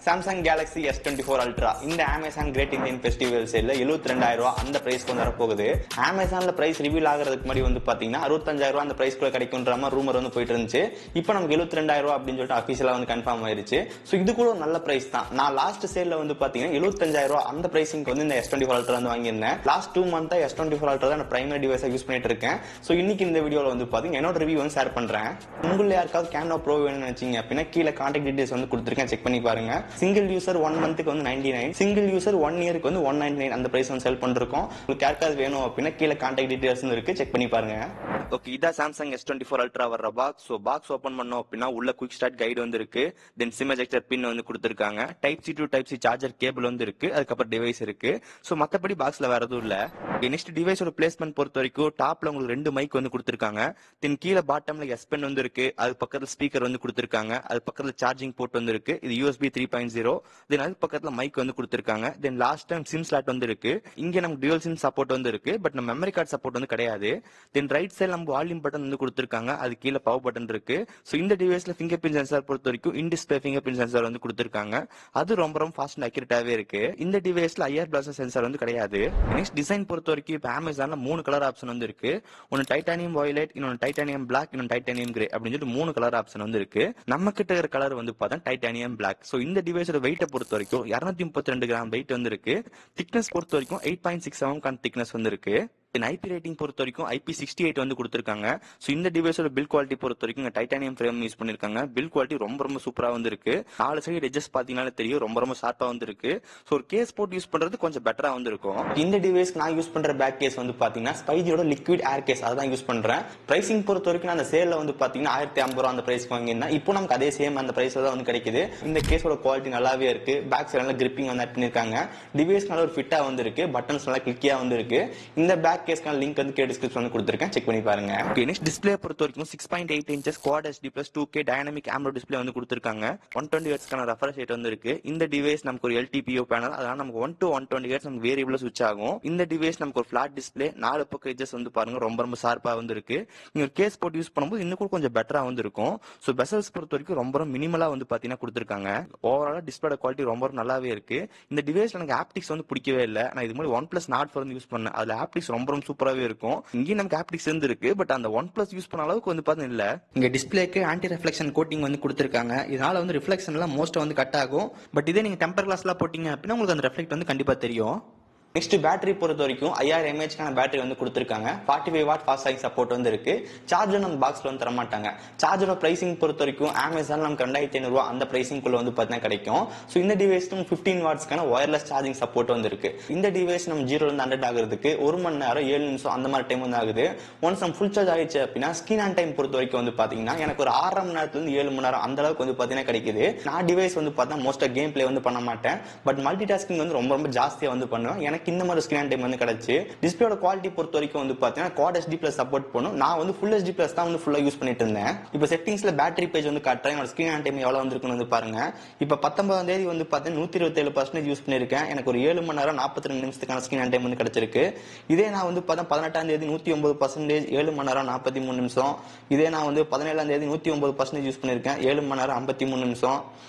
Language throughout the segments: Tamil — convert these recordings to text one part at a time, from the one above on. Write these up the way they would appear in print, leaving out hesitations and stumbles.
Samsung Galaxy S24 Ultra இந்த Amazon Great Indian Festival சேல்ல 72000 ரூபாய் அந்த பிரைஸ்க்கு வந்து வரப்போகுது. Amazonல பிரைஸ் ரிவீல் ஆகிறதுக்கு முன்னாடி வந்து பாத்தீங்கன்னா 65000 ரூபாய் அந்த பிரைஸ்க்குள்ள கிடைக்கும்ன்ற மாதிரி ரூமர் வந்து போயிட்டு இருந்துச்சு. இப்போ நமக்கு 72000 ரூபாய் அப்படின்னு சொல்லிட்டு அபிஷியலா வந்து கன்ஃபார்ம் ஆயிருச்சு. சோ இது கூட ஒரு நல்ல பிரைஸ் தான். நான் லாஸ்ட் சேல்ல வந்து பாத்தீங்கன்னா 75000 ரூபாய் அந்த பிரைசிங்க்கு வந்து இந்த S24 Ultra வந்து வாங்கியிருந்தேன். லாஸ்ட் 2 மந்த்தா S24 Ultra தான் நான் பிரைமரி டிவைஸா யூஸ் பண்ணிட்டு இருக்கேன். சோ இன்னைக்கு இந்த வீடியோல வந்து பாத்தீங்கன்னா என்னோட ரிவ்யூ வந்து ஷேர் பண்றேன். உங்களுக்கு யாருக்காவது Camera Pro வேணும்னு நினைச்சீங்க அப்படின்னா கீழே கான்டாக்ட் டீடைல்ஸ் வந்து கொடுத்திருக்கேன், செக் பண்ணி பாருங்க. சிங்கிள் யூசர் 1 மந்த்க்கு வந்து 99, சிங்கிள் யூசர் 1 இயருக்கு வந்து 199 அந்த பிரைஸ் வந்து செல் பண்ணிருக்கோம். உங்களுக்கு யாருக்காவது வேணும் அப்படின்னா கீழே கான்டாக்ட் டீடைல்ஸ் இருக்கு, செக் பண்ணி பாருங்க. ஓகே, இதான் Samsung S24 Ultra வர்ற பாக்ஸ். சோ பாக்ஸ் ஓபன் பண்ணோம் அப்படின்னா உள்ள குயிக் ஸ்டார்ட் கைடு வந்து இருக்கு. தென் சிம் எஜெக்டர் பின் வந்து கொடுத்திருக்காங்க. Type C to type C charger cable வந்து இருக்கு. அதுக்கப்புறம் டிவைஸ் இருக்கு. சோ மத்தபடி பாக்ஸ்ல வேற எதுவும் இல்ல. நெக்ஸ்ட் டிவைஸோட பிளேஸ்மெண்ட் பொறுத்த வரைக்கும் டாப்ல உங்களுக்கு 2 மைக் வந்து கொடுத்திருக்காங்க. தென் கீழே பாட்டம்ல S Pen வந்து இருக்கு. அது பக்கத்துல ஸ்பீக்கர் வந்து கொடுத்திருக்காங்க. அது பக்கத்துல சார்ஜிங் போர்ட் வந்து இருக்கு. இது USB 3.0. தென் அது பக்கத்துல மைக் வந்து கொடுத்திருக்காங்க. Then last time sim slot வந்து இருக்கு. இங்க நமக்கு டுவல் சிம் சப்போர்ட் வந்து இருக்கு. பட் நம்ம மெமரி கார்டு சப்போர்ட் வந்து கிடையாது. தென் ரைட் சைடு நம்ம வால்யூம் பட்டன் வந்து கொடுத்திருக்காங்க. அது கீழே பவர் பட்டன் இருக்கு. சோ இந்த டிவைஸ்ல ஃபிங்கர் பிரிண்ட் சென்சார் பொறுத்த வரைக்கும் இன் டிஸ்ப்ளே ஃபிங்கர் பிரிண்ட் சென்சார் வந்து கொடுத்திருக்காங்க. அது ரொம்ப ஃபாஸ்ட் அண்ட் அக்யூரேட்டாவே இருக்கு. இந்த டிவைஸ்ல IR பிளாஸ்டர் சென்சார் வந்து கிடையாது. நெக்ஸ்ட் டிசைன் பொறுத்த வரைக்கும் இப்ப Amazonல 3 கலர் ஆப்ஷன் வந்து இருக்கு. ஒன்னு டைட்டானியம் வயலட், இன்னொன்னு டைட்டானியம் பிளாக், இன்னொன்னு டைட்டானியம் கிரே அப்படின்னு சொல்லிட்டு 3 கலர் ஆப்ஷன் வந்து இருக்கு. நம்ம கிட்ட இருக்கிற கலர் வந்து பார்த்தா டைட்டானியம் பிளாக். சோ இந்த டிவைஸோட வெயிட்ட பொறுத்த வரைக்கும் 232 கிராம் வெயிட் வந்து இருக்கு. திக்னஸ் பொறுத்த வரைக்கும் 8.6 mm திக்னஸ் வந்து இருக்கு. IP ரேட்டிங் பொறுத்த வரைக்கும் IP68 வந்து கொடுத்திருக்காங்க. சோ இந்த டிவைஸோட பில் குவாலிட்டி பொறுத்த வரைக்கும் டைட்டானியம் ஃப்ரேம் யூஸ் பண்ணிருக்காங்க. பில் குவாலிட்டி ரொம்ப சூப்பரா வந்து இருக்கு. 4 சைடு எட்ஜஸ் பாத்தீங்கன்னா தெரியும், ரொம்ப ஷார்ப்பா வந்து இருக்கு. சோ ஒரு கேஸ் போட்டு யூஸ் பண்றது கொஞ்சம் பெட்டரா வந்து இருக்கும். இந்த டிவைஸ்க்கு நான் யூஸ் பண்ற பேக் கேஸ் வந்து பாத்தீங்கன்னா ஸ்பைஜியோட லிக்விட் ஏர் கேஸ் அதான் யூஸ் பண்றேன். பிரைசிங் பொறுத்த வரைக்கும் நான் அந்த சேல்ல வந்து பாத்தீங்கன்னா 1050 ரூபாய் அந்த பிரைஸ்க்கு வாங்கியிருந்தேன். இப்போ நமக்கு அதே சேம் அந்த பிரைஸ்ல தான் வந்து கிடைக்குது. இந்த கேஸோட குவாலிட்டி நல்லாவே இருக்கு. பேக் சைடுல கிரிப்பிங் வந்து ஆட் பண்ணிருக்காங்க. டிவைஸ் நல்ல ஒரு ஃபிட்டா வந்து இருக்கு. பட்டன்ஸ் நல்லா கிளிக்கியா வந்து இருக்கு. இந்த பேக் கேஸ்க்கான லிங்க் வந்து டிஸ்கிரிப்ஷன்ல கொடுத்திருக்கேன், செக் பண்ணி பாருங்க. நெக்ஸ்ட் டிஸ்ப்ளே பொறுத்த வரைக்கும் 6.8 inches Quad HD Plus 2K dynamic AMOLED display வந்து கொடுத்திருக்காங்க. 120 Hz கான ரெஃப்ரெஷ் ரேட் வந்து இருக்கு. இந்த டிவைஸ் நமக்கு ஒரு LTPO பேனல், அதனால நமக்கு 1 to 120 Hz நமக்கு வேரியபிளா ஸ்விட்ச் ஆகும். இந்த டிவைஸ் நமக்கு ஒரு ஃபிளாட் டிஸ்ப்ளே, 4 பக்கம் எட்ஜஸ் வந்து பாருங்க ரொம்ப ஷார்ப்பா வந்து இருக்கு. நீங்க ஒரு கேஸ் போட்டு யூஸ் பண்ணும்போது இன்னும் கூட கொஞ்சம் பெட்டரா வந்து இருக்கும். சோ பெசல்ஸ் பொறுத்த வரைக்கும் ரொம்ப மினிமலா வந்து பாத்தீங்கன்னா கொடுத்திருக்காங்க. ஓவராலா டிஸ்ப்ளேட குவாலிட்டி ரொம்ப நல்லாவே இருக்கு. இந்த டிவைஸ்ல எனக்கு ஆப்டிக்ஸ் வந்து பிடிக்கவே இல்ல. நான் இது மாதிரி OnePlus Nord 4 வந்து யூஸ் பண்ணேன். அதுல ஆப்டிக்ஸ் ரொம்ப சூப்பராவே இருக்கும். இங்க நமக்கு ஆப்டிக்ஸ் இருக்கு. பட் அந்த OnePlus யூஸ் பண்ண அளவுக்கு வந்து பாத்தீங்கன்னா இல்ல. இங்க டிஸ்ப்ளேக்கு ஆன்டி ரிஃப்ளெக்ஷன் கோட்டிங் வந்து கொடுத்திருக்காங்க. இதனால வந்து ரிஃப்ளெக்ஷன் எல்லாம் மோஸ்ட் வந்து கட் ஆகும். பட் இதே நீங்க டெம்பர் கிளாஸ்ல போட்டீங்க அப்படின்னா உங்களுக்கு அந்த ரிஃப்ளெக்ட் வந்து கண்டிப்பா தெரியும். நெக்ஸ்ட் பேட்டரி பொறுத்த வரைக்கும் 5000 mAh பேட்டரி வந்து கொடுத்திருக்காங்க. 45 வாட் ஃபாஸ்ட் சார்ஜிங் சப்போர்ட் வந்து இருக்கு. சார்ஜர் நம்ம பாக்ஸ்ல வந்து தர மாட்டாங்க. சார்ஜரோட பிரைசிங் பொறுத்த வரைக்கும் Amazon நமக்கு 2500 ரூபாய் அந்த பிரைசிங்குள்ள வந்து பாத்தீங்கன்னா கிடைக்கும். சோ இந்த டிவைஸ்க்கு 15 வாட்ஸ்க்கான வயர்லெஸ் சார்ஜிங் சப்போர்ட் வந்து இருக்கு. இந்த டிவைஸ் நம்ம 0 ல இருந்து 100 ஆகிறதுக்கு 1 மணி நேரம் 7 நிமிஷம் அந்த மாதிரி டைம் வந்து ஆகுது. ஒன்ஸ் நம்ம ஃபுல் சார்ஜ் ஆயிடுச்சு அப்படின்னா ஸ்கிரீன் ஆன் டைம் பொறுத்த வரைக்கும் வந்து பாத்தீங்கன்னா எனக்கு ஒரு 6.5 மணி நேரத்துல இருந்து 7 மணி நேரம் அந்த அளவுக்கு வந்து பாத்தீங்கன்னா கிடைக்குது. நான் டிவைஸ் வந்து பார்த்தா மோஸ்டா கேம் பிளே வந்து பண்ண மாட்டேன். பட் மல்டி டாஸ்கிங் வந்து ரொம்ப ஜாஸ்தியா வந்து பண்ணுவேன். எனக்கு இந்த மாதிரி ஸ்கிரீன் டைம் வந்து கிடைச்சு. டிஸ்ப்ளேயோட குவாலிட்டி பொறுத்த வரைக்கும் வந்து பாத்தீங்கன்னா Quad HD Plus சப்போர்ட் பண்ணும். நான் வந்து Full HD Plus தான் வந்து ஃபுல்லா யூஸ் பண்ணிட்டு இருந்தேன். இப்போ செட்டிங்ஸ்ல பேட்டரி பேஜ் வந்து காட்டுறேன். என்னோட ஸ்கிரீன் ஆன் டைம் எவ்வளவு வந்திருக்குன்னு வந்து பாருங்க. இப்போ 19ஆம் தேதி வந்து பாத்தீங்கன்னா 127% யூஸ் பண்ணிருக்கேன். எனக்கு ஒரு 7 மணி நேரம் 42 நிமிஷத்துக்கான ஸ்கிரீன் ஆன் டைம் வந்து கிடைச்சிருக்கு. இதே நான் வந்து 18ஆம் தேதி 109%, 7 மணி நேரம் 43 நிமிஷம். இதே நான் வந்து 17ஆம் தேதி 109% யூஸ் பண்ணிருக்கேன். 7 மணி நேரம் 53 நிமிஷம்.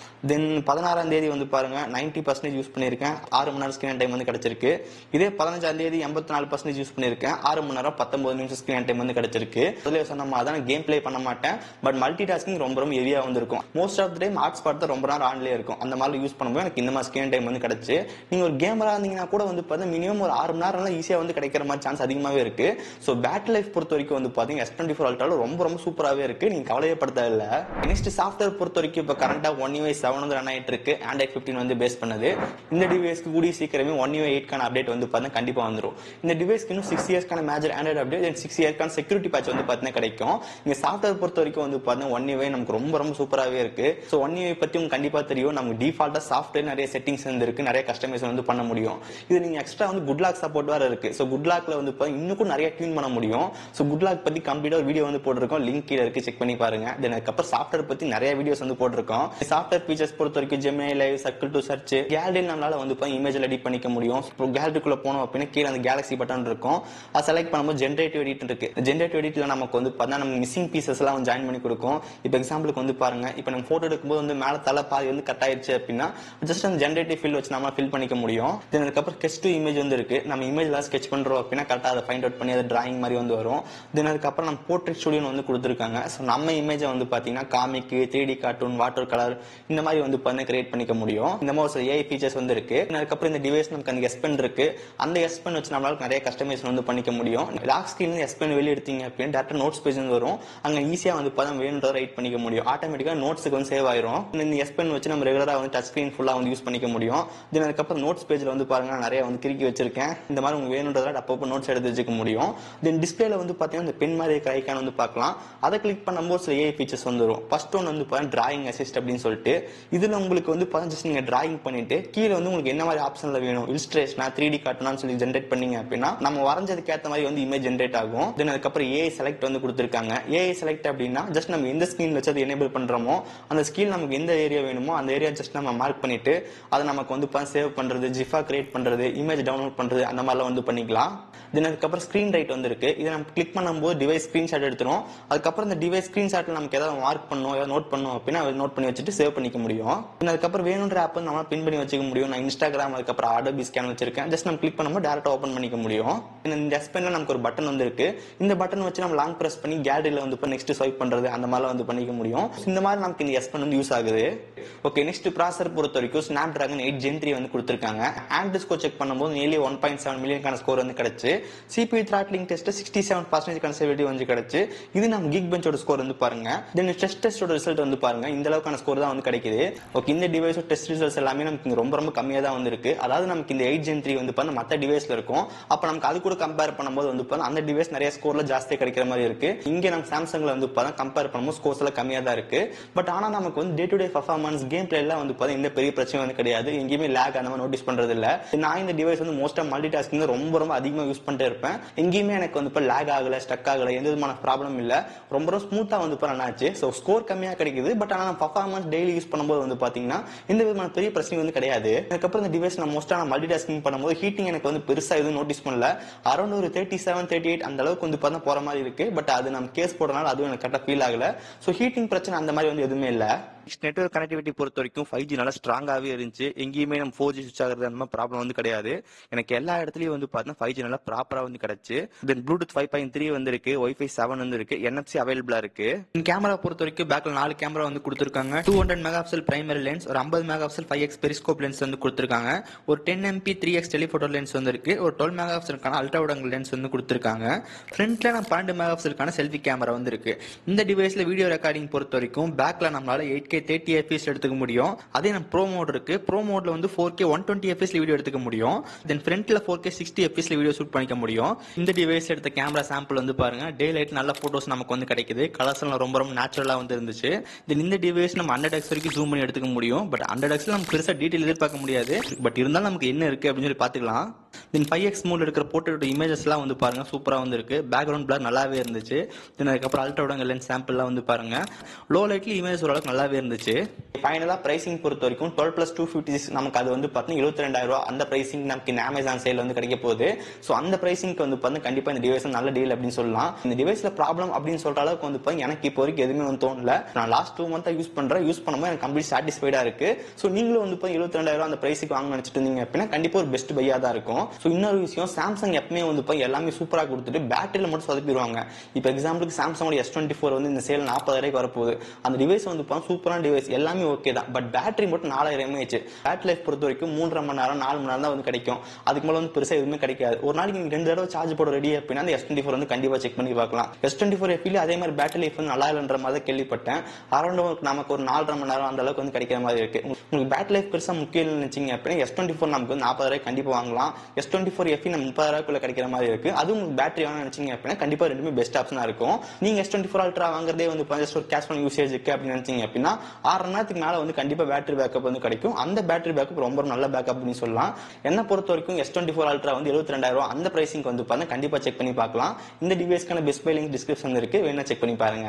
தென் 16ஆம் தேதி வந்து பாருங்க 90% யூஸ் பண்ணிருக்கேன். 6 மணி நேரம் ஸ்கிரீன் டைம் வந்து கிடைச்சிருக்கு. இதே 15ஆம் தேதி 84% யூஸ் பண்ணிருக்கேன். 6 மணி நேரம் 19 நிமிஷம் ஸ்கிரீன் டைம் வந்து கிடைச்சிருக்கு. அதுல சொன்ன மாதிரி தான் கேம் பிளே பண்ண மாட்டேன். பட் மல்டி டாஸ்கிங் ரொம்ப ஹெவியா வந்து இருக்கும். Most of the time hotspot தான் ரொம்ப நேரம் ஆன்லயே இருக்கும். அந்த மாதிரி யூஸ் பண்ணும்போது எனக்கு இந்த மாதிரி ஸ்கிரீன் டைம் வந்து கிடைச்சு. நீங்க ஒரு கேமரா இருந்தீங்கன்னா கூட வந்து பார்த்தா மினிமம் ஒரு 6 மணி நேரம் ஈஸியா வந்து கிடைக்கிற மாதிரி சான்ஸ் அதிகமாவே இருக்கு. சோ பேட்டரி லைஃப் பொறுத்த வரைக்கும் வந்து பாத்தீங்கன்னா S24 Ultra ரொம்ப சூப்பராவே இருக்கு. நீங்க கவலையப்பட தேவையில்ல. நெக்ஸ்ட் சாஃப்ட்வேர் பொறுத்த வரைக்கும் இப்ப கரண்டா One UI 7 வந்து ரன் ஆயிட்டு இருக்கு. Android 15 வந்து பேஸ் பண்ணது. இந்த டிவைஸ்க்கு கூடிய சீக்கிரமே One UI 8 கான அப்டேட் வந்து பாத்தீங்கன்னா கண்டிப்பா வந்துரும். இந்த டிவைஸ்க்கு இன்னும் 6 இயர்ஸ் கான major Android update and 6 years கான செக்யூரிட்டி பேட்ச் வந்து பாத்தீங்கன்னா கிடைக்கும். இங்க சாஃப்ட்வேர் பொறுத்த வரைக்கும் வந்து பாத்தீங்கன்னா One UI நமக்கு ரொம்ப சூப்பராவே இருக்கு. சோ One UI பத்தி உங்களுக்கு கண்டிப்பா தெரியும். நமக்கு டிஃபால்ட்டா சாஃப்ட்வேர் நிறைய செட்டிங்ஸ் வந்து இருக்கு. நிறைய கஸ்டமைஸ் வந்து பண்ண முடியும். இது நீங்க எக்ஸ்ட்ரா வந்து குட் லாக் சப்போர்ட் வேற இருக்கு. சோ குட் லாக்ல வந்து இன்னும் கூட நிறைய டியூன் பண்ண முடியும். சோ குட் லாக் பத்தி கம்ப்ளீட்டா வீடியோ வந்து போட்டிருக்கோம். லிங்க் கீழ இருக்கு, செக் பண்ணி பாருங்க. தென் அதுக்கப்புறம் சாஃப்ட்வேர் பத்தி நிறைய வீடியோஸ் வந்து போட்டிருக்கோம். சாஃப்ட்வேர் ஃபீச்சர்ஸ் பொறுத்த வரைக்கும் Gemini live, circle to search, gallery நம்மளால வந்து இமேஜ்ல எடிட் பண்ணிக்க முடியும். இப்போ கேலரிக்குள்ள போனோம் அப்படின்னா கீழே அந்த கேலக்ஸி பட்டன் இருக்கும். அதை செலக்ட் பண்ணும்போது ஜென்ரேட்டிவ் எடிட் இருக்கு. ஜென்ரேட்டிவ் எடிட்ல நமக்கு வந்து பார்த்தா நம்ம மிஸ்ஸிங் பீசஸ் எல்லாம் ஜாயின் பண்ணி கொடுக்கும். இப்போ எக்ஸாம்பிளுக்கு வந்து பாருங்க, இப்போ நம்ம போட்டோ எடுக்கும்போது வந்து மேல தலை பாதி வந்து கட் ஆயிடுச்சு அப்படின்னா ஜஸ்ட் அந்த ஜென்ரேட்டிவ் ஃபில் வச்சு நம்ம ஃபில் பண்ணிக்க முடியும். தென் அதுக்கப்புறம் ஸ்கெட்ச் டு இமேஜ் வந்து இருக்கு. நம்ம இமேஜ்ல ஸ்கெட்ச் பண்றோம் அப்படின்னா கரெக்டாக அதை ஃபைண்ட் அவுட் பண்ணி அதை டிராயிங் மாதிரி வந்து வரும். தென் அதுக்கப்புறம் நம்ம போர்ட்ரேட் ஸ்டுடியோ வந்து கொடுத்துருக்காங்க. ஸோ நம்ம இமேஜை வந்து பார்த்தீங்கன்னா comic, 3D cartoon, water colour இந்த மாதிரி வந்து கிரியேட் பண்ணிக்க முடியும். இந்த மாதிரி ஒரு ஏஐ ஃபீச்சர்ஸ் வந்து இருக்கு. அதுக்கப்புறம் இந்த டிவைஸ் நமக்கு அந்த எஸ் பென் இருக்கு. அந்த எஸ் பென் வச்சு நம்மளால நிறைய கஸ்டமைசேஷன் வந்து பண்ணிக்க முடியும். லாக் ஸ்கிரீன்ல எஸ் பென் வெளியே எடுத்தீங்க அப்படின்னு டேரக்டா நோட்ஸ் பேஜ் வரும். அங்க ஈஸியா வந்து வேணுன்றத ரைட் பண்ணிக்க முடியும். ஆட்டோமேட்டிக்கா நோட்ஸ்க்கு வந்து சேவ் ஆயிரும். இந்த எஸ் பென் வச்சு நம்ம ரெகுலரா வந்து டச் ஸ்கிரீன் ஃபுல்லா வந்து யூஸ் பண்ணிக்க முடியும். தென் அதுக்கப்புறம் நோட்ஸ் பேஜ்ல வந்து பாருங்க நிறைய வந்து கிறுக்கி வச்சிருக்கேன். இந்த மாதிரி உங்களுக்கு வேணுன்றத அப்பப்போ நோட்ஸ் எடுத்து வச்சுக்க முடியும். தென் டிஸ்பிளேல வந்து பாத்தீங்கன்னா இந்த பென் மாதிரி இருக்கிற ஐக்கான் வந்து பார்க்கலாம். அதை கிளிக் பண்ணும்போது சில ஏஐ ஃபீச்சர்ஸ் வந்துடும். ஃபர்ஸ்ட் ஒன் வந்து டிராயிங் அசிஸ்ட் அப்படின்னு சொல்லிட்டு இதுல உங்களுக்கு வந்து ஜஸ்ட் நீங்க டிராயிங் பண்ணிட்டு கீழே வந்து உங்களுக்கு என்ன மாதிரி ஆப்ஷன்ல வேணும், இல்ஸ்ட்ரேஷனா 3D கார்ட்டூனான்னு சொல்லி ஜென்ரேட் பண்ணீங்க அப்படின்னா நம்ம வரைஞ்சதுக்கு ஏற்ற மாதிரி வந்து இமேஜ் ஜென்ரேட் ஆகும். தென் அதுக்கப்புறம் ஏஐ செலக்ட் வந்து கொடுத்துருக்காங்க. ஏஐ செலக்ட் அப்படின்னா ஜஸ்ட் நம்ம எந்த ஸ்கிரீன் வச்சு அதை எனேபிள் பண்றோமோ அந்த ஸ்கிரீன் நமக்கு எந்த ஏரியா வேணுமோ அந்த ஏரியா ஜஸ்ட் நம்ம மார்க் பண்ணிட்டு அதை நமக்கு வந்து சேவ் பண்றது, ஜிஃபா கிரியேட் பண்றது, இமேஜ் டவுன்லோட் பண்றது அந்த மாதிரிலாம் வந்து பண்ணிக்கலாம். தென் அதுக்கப்புறம் ஸ்கிரீன் ரைட் வந்து இருக்கு. இதை நம்ம கிளிக் பண்ணும்போது டிவைஸ் ஸ்கிரீன்ஷாட் எடுத்துரும். அதுக்கப்புறம் இந்த டிவைஸ் ஸ்கிரீன்ஷாட்ல நமக்கு ஏதாவது மார்க் பண்ணணும், ஏதாவது நோட் பண்ணணும் அப்படின்னா நோட் பண்ணி வச்சுட்டு சேவ் பண்ணிக்க முடியும். அதுக்கப்புறம் வேணுன்ற ஆப் நம்ம பின் பண்ணி வச்சுக்க முடியும். நான் இன்ஸ்டாகிராம் அதுக்கப்புறம் Adobe ஸ்கேன் வச்சிருக்கேன். ஜஸ்ட் நம்ம கிளிக் பண்ணும்போது டேரக்டா ஓபன் பண்ணிக்க முடியும். இந்த எஸ் பென்ல நமக்கு ஒரு பட்டன் வந்து இருக்கு. இந்த பட்டன் வச்சு நம்ம லாங் பிரஸ் பண்ணி கேலரியில வந்து நெக்ஸ்ட் ஸ்வைப் பண்றது அந்த மாதிரி வந்து பண்ணிக்க முடியும். இந்த மாதிரி நமக்கு இந்த எஸ் பென் வந்து யூஸ் ஆகுது. ஓகே, நெக்ஸ்ட் ப்ராசஸர் பொறுத்த வரைக்கும் Snapdragon 8 Gen 3 வந்து கொடுத்திருக்காங்க. ஆண்ட்ராய்டு ஸ்கோர் செக் பண்ணும்போது nearly 1.7 மில்லியன் ஸ்கோர் வந்து கிடைச்சு. CPU throttling டெஸ்ட் 67% கன்சர்வேட்டிவ் வந்து கிடைச்சு. இது நம்ம Geekbench ஸ்கோர் வந்து பாருங்க. தென் ஸ்ட்ரெஸ் டெஸ்டோட ரிசல்ட் வந்து பாருங்க. இந்த அளவுக்கான ஸ்கோர் தான் வந்து கிடைக்குது. ஓகே, இந்த டிவைஸ் டெஸ்ட் ரிசல்ட்ஸ் எல்லாமே நமக்கு ரொம்ப ரொம்ப கம்மியா தான் வந்து இருக்கு. அதாவது நமக்கு இந்த 8 Gen 3 வந்து மத்த டிவைஸ்ல இருக்கும். அப்ப நமக்கு அது கூட கம்பேர் பண்ணும்போது வந்து அந்த டிவைஸ் நிறைய ஸ்கோர்ல ஜாஸ்தியா கிடைக்கிற மாதிரி இருக்கு. இங்க நம்ம சாம்சங்ல வந்து கம்பேர் பண்ணும்போது ஸ்கோர்ஸ் எல்லாம் கம்மியா தான் இருக்கு. பட் ஆனா நமக்கு வந்து day to day performance, game play எல்லாம் வந்து இந்த பெரிய பிரச்சனை வந்து கிடையாது. எங்கேயுமே லேக் அந்த மாதிரி நோட்டீஸ் பண்றது இல்ல. நான் இந்த டிவைஸ் வந்து மோஸ்டா மல்டி டாஸ்கிங் ரொம்ப ரொம்ப அதிகமா யூஸ் பண்ணிட்டே இருப்பேன். எங்கேயுமே எனக்கு வந்து லேக் ஆகல, ஸ்டக் ஆகல, எந்த விதமான ப்ராப்ளம் இல்ல. ரொம்ப ரொம்ப ஸ்மூத்தா வந்து ஆச்சு. சோ ஸ்கோர் கம்மியா கிடைக்குது. பட் ஆனா பெர்ஃபார்மன்ஸ் டெய்லி யூஸ் பண்ணும்போது வந்து பாத்தீங்கன்னா எந்த விதமான பெரிய பிரச்சனை வந்து கிடையாது. அதுக்கப்புறம் இந்த டிவைஸ் நான் மோஸ்டா மல்டி டாஸ்கிங் பண்ணும்போது ஹீட்டிங் எனக்கு வந்து பெருசா எதுவும் நோட்டீஸ் பண்ணல. அரௌண்ட் ஒரு 37, 38 அந்த அளவுக்கு வந்து போற மாதிரி இருக்கு. பட் அது நம்ம கேஸ் போடுறதுனால அதுவும் எனக்கு கரெக்டா ஃபீல் ஆகல. சோ ஹீட்டிங் பிரச்சனை அந்த மாதிரி வந்து எதுவுமே இல்ல. நெட்வொர்க் கனெக்டிவிட்டி பொறுத்த வரைக்கும் 5G நல்லா ஸ்ட்ராங்காவே இருந்துச்சு. எங்கேயுமே நம்ம 4G சுவிச் ஆகிறது அந்த மாதிரி ப்ராப்ளம் வந்து கிடையாது. எனக்கு எல்லா இடத்துலயும் வந்து பார்த்தீங்கன்னா 5G நல்லா ப்ராப்பரா வந்து கிடைச்சு. தென் ப்ளூடூத் 5.3 வந்து இருக்கு, Wi-Fi 7 வந்து இருக்கு, NFC அவைலபிளா இருக்கு. கேமரா பொறுத்த வரைக்கும் பேக்ல 4 கேமரா வந்து கொடுத்துருக்காங்க. 200 மெகாபிக்சல் பிரைமரி லென்ஸ், ஒரு 50 மெகாபிக்சல் 5x பெரிஸ்கோப் லென்ஸ் வந்து கொடுத்துருக்காங்க. ஒரு 10MP 3x டெலிஃபோட்டோ லென்ஸ் வந்து இருக்கு. ஒரு 12 மெகாபிக்சலுக்கான அல்ட்ரா வைட் ஆங்கிள் லென்ஸ் வந்து கொடுத்துருக்காங்க. ஃப்ரண்ட்ல நம்ம 12 மெகாபிக்சலுக்கான செல்ஃபி கேமரா வந்து இருக்கு. இந்த டிவைஸ்ல வீடியோ ரெக்கார்டிங் பொறுத்த வரைக்கும் பேக்ல நம்மளால 8K 30 fps எடுத்துக்க முடியும். அதே நம்ம ப்ரோ மோட் இருக்கு. ப்ரோ மோட்ல வந்து 4K 120 fps வீடியோ எடுத்துக்க முடியும். தென் ஃப்ரண்ட்ல 4K 60 fps வீடியோ ஷூட் பண்ணிக்க முடியும். இந்த டிவைஸ் எடுத்த கேமரா சாம்பிள் வந்து பாருங்க. டே லைட் நல்ல போட்டோஸ் நமக்கு வந்து கிடைக்குது. கலர்ஸ் எல்லாம் ரொம்ப ரொம்ப நேச்சுரலா வந்து இருந்துச்சு. தென் இந்த டிவைஸ் நம்ம 100x வரைக்கும் ஜூம் பண்ணி எடுத்துக்க முடியும். பட் 100xல நம்ம பெருசா டீடைல் எதிர்பார்க்க முடியாது. பட் இருந்தாலும் நமக்கு என்ன இருக்கு அப்படின்னு சொல்லி பாத்துக்கலாம். தென் 5x மோட்ல எடுக்கிற போட்டோ இமேஜஸ் எல்லாம் வந்து பாருங்க சூப்பரா வந்து இருக்கு. பேக்ரவுண்ட் பிளர் நல்லாவே இருந்துச்சு. தென் அதுக்கப்புறம் ultra wide angle lens sample எல்லாம் வந்து பாருங்க. லோ லைட்ல இமேஜ் ஓரளவுக்கு நல்லாவே இருந்துச்சு. ஃபைனலா பிரைசிங் பொறுத்த வரைக்கும் 12+256 நமக்கு அது வந்து பார்த்தீங்கன்னா 72,000 அந்த பிரைசிங் நமக்கு இந்த அமேசான் சேல் வந்து கிடைக்க போகுது. ஸோ அந்த பிரைசிங்க்கு வந்து பார்த்தீங்கன்னா கண்டிப்பா இந்த டிவைஸ் நல்ல டீல் அப்படின்னு சொல்லலாம். இந்த டிவைஸ்ல ப்ராப்ளம் அப்படின்னு சொல்ற அளவுக்கு வந்து எனக்கு இப்போ வரைக்கும் எதுவுமே வந்து தோணல. நான் லாஸ்ட் 2 மந்த்தா யூஸ் பண்ணும்போது எனக்கு கம்ப்ளீட் சாட்டிஸ்ஃபைடா இருக்கு. ஸோ நீங்களும் வந்து 72,000 அந்த பிரைஸுக்கு வாங்க நினைச்சிட்டு இருந்தீங்க அப்படின்னா கண்டிப்பா ஒரு பெஸ்ட் பையா தான் இருக்கும். ஸோ இன்னொரு விஷயம், சாம்சங் எப்பவுமே வந்து எல்லாமே சூப்பரா கொடுத்துட்டு பேட்டரியில மட்டும் சொதப்பிடுவாங்க. இப்போ எக்ஸாம்பிளுக்கு சாம்சங்கோட S24 வந்து இந்த சேல் 40,000 வரப்போகுது. அந்த டிவைஸ் வந்து சூப்பரான டிவைஸ் எல்லாமே ஓகே தான். பட் பேட்டரி மட்டும் 4000 mAh. பேட்டரி லைஃப் பொறுத்த வரைக்கும் 3.5 மணி நேரம் 4 மணி நேரம் தான் வந்து கிடைக்கும். அதுக்கு மேல வந்து பெருசா எதுவுமே கிடைக்காது. ஒரு நாளைக்கு நீங்க 2 தடவை சார்ஜ் போட ரெடி அப்படின்னா அந்த S24 வந்து கண்டிப்பா செக் பண்ணி பார்க்கலாம். S24 FE அதே மாதிரி பேட்டரி லைஃப் வந்து நல்லா இல்லைன்ற மாதிரி கேள்விப்பட்டேன். அரௌண்ட் நமக்கு ஒரு 4.5 மணி நேரம் அந்த அளவுக்கு வந்து கிடைக்கிற மாதிரி இருக்கு. உங்களுக்கு பேட்டரி லைஃப் பெருசா முக்கியம் நினைச்சீங்க அப்படின்னா S24 நமக்கு 40,000 கண்டிப்பா வாங்கலாம். S24 FE நம்ம 30,000 கிடைக்கிற மாதிரி இருக்கு. அது உங்களுக்கு பேட்டரி வாங்க நினைச்சீங்க அப்படின்னா கண்டிப்பா ரெண்டுமே பெஸ்ட் ஆப்ஷனா இருக்கும். நீங்க S24 Ultra வாங்குறதே வந்து ஜஸ்ட் ஒரு கேஷுவல் யூசேஜுக்கு அப்படின்னு நினைச்சீங்க அப்படின்னா 6 மணி நேரத்துக்கு மேல வந்து கண்டிப்பா பேட்டரி பேக்கப் வந்து கிடைக்கும். அந்த பேட்டரி பேக்கப் ரொம்ப நல்ல பேக்கப் அப்படின்னு சொல்லலாம். என்ன பொறுத்த வரைக்கும் S24 Ultra வந்து 72,000 அந்த பிரைசிங் வந்து பாருங்க கண்டிப்பா செக் பண்ணி பார்க்கலாம். இந்த டிவைஸ்க்கான பெஸ்ட் பை லிங்க் டிஸ்கிரிப்ஷன்ல இருக்கு, வேணா செக் பண்ணி பாருங்க.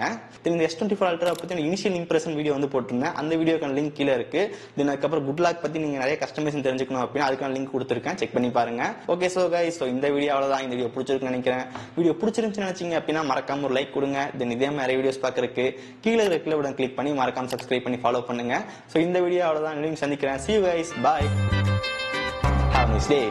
இந்த S24 Ultra பத்தி இனிஷியல் இம்ப்ரெஷன் வீடியோ வந்து போட்டிருந்தேன், அந்த வீடியோக்கான லிங்க் கீழே இருக்கு. தென் அதுக்கப்புறம் குட் லாக் பத்தி நீங்க நிறைய கஸ்டமைசேஷன் தெரிஞ்சுக்கணும் அப்படின்னா அதுக்கான லிங்க் கொடுத்துருக்கேன், செக் பண்ணி பாருங்க. ஓகே சோ கைஸ், இந்த வீடியோ அவ்வளவுதான். இந்த வீடியோ பிடிச்சிருக்குன்னு நினைக்கிறேன். வீடியோ பிடிச்சிருந்துச்சுன்னு நினைச்சீங்க அப்படின்னா மறக்காம ஒரு லைக் கொடுங்க. தென் இதே மாதிரி நிறைய வீடியோஸ் பார்க்கறதுக்கு கீழே இருக்கிற பட்டன் கிளிக் பண்ணி மறக்காம சப்ஸ்கிரைப் பண்ணி ஃபாலோ பண்ணுங்க. சோ இந்த வீடியோ அவ்வளவுதான், சந்திக்கிறேன். See you guys, bye, have a nice day.